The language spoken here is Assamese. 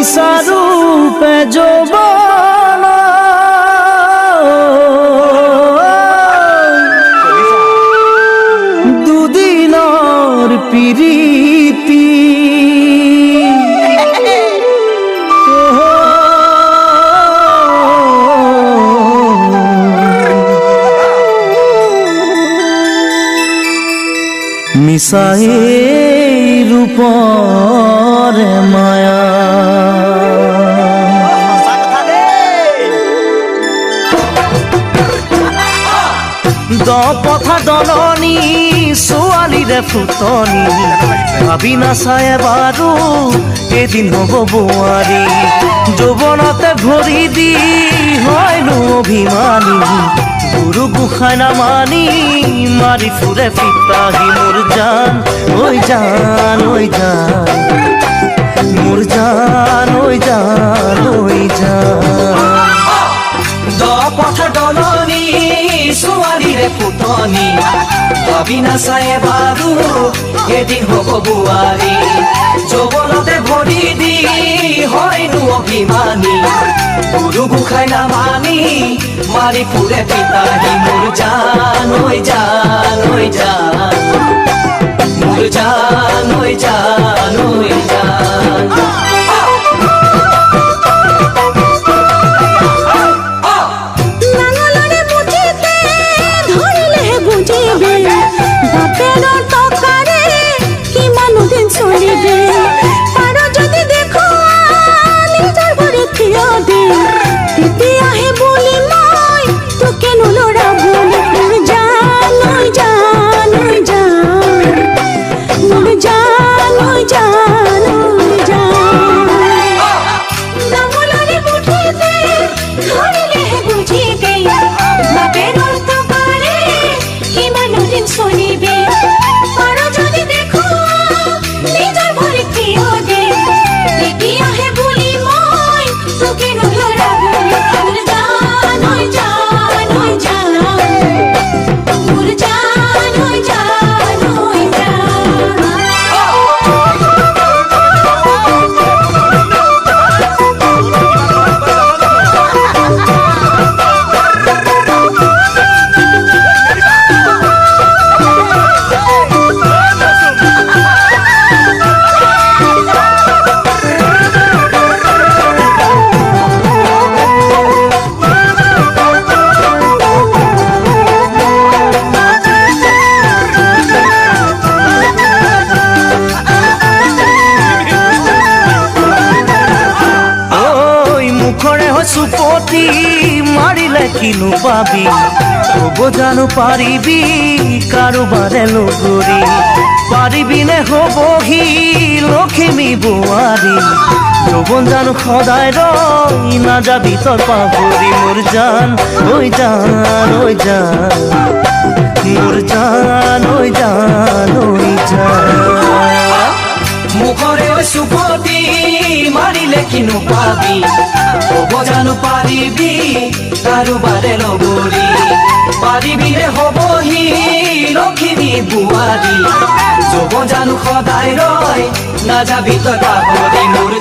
নিচাৰূপে যৌবন দুদিনৰ পিৰিতি মিছাই ৰূপৰে মায়া দপথা দলনি ছোৱালীৰে ফুটনি ভাবি নাচাই এবাৰো এদিন হ'ব বোৱাৰী যৌৱনতে ভৰি দি হয়নো অভিমানী গুৰু গোসাঁই নামানি মাৰি ফুৰে পিতাহী মোৰ জান ঐ জান ঐ জান মোৰ জান ঐ জান ঐ জান দপথা দলনি ছোৱালীৰে ফুটনি ভাবি নাচাই এবাৰো এদিন হ'ব বোৱাৰী যৌৱনতে ভৰি দি হয়নো অভিমানী গুৰু গোসাঁই নামানি মাৰি ফুৰে পিতাহী মোৰ জান ঐ জান ঐ জান মোৰ জান ঐ জান ঐ জান চুপতি মাৰিলে কিনো পাবি ক'ব জানো পাৰিবি কাৰোবাৰে লগৰী পাৰিবিনে হ'বহি লখিমী বোৱাৰী যৌৱন জানো সদায় ৰৈ নাযাবি তই পাহৰি মোৰ জান ঐ জান ঐ জান মোৰ জান ঐ জান ঐ জান মুখৰে চুপতি মাৰিলে কিনো পাবি ক'ব জানো পাৰিবি কাৰোবাৰে লগৰী পাৰিবিৰে হ'বহি লখিমী বোৱাৰী যৌৱন জানো সদায় ৰৈ নাযাবি তই পাহৰি মোৰ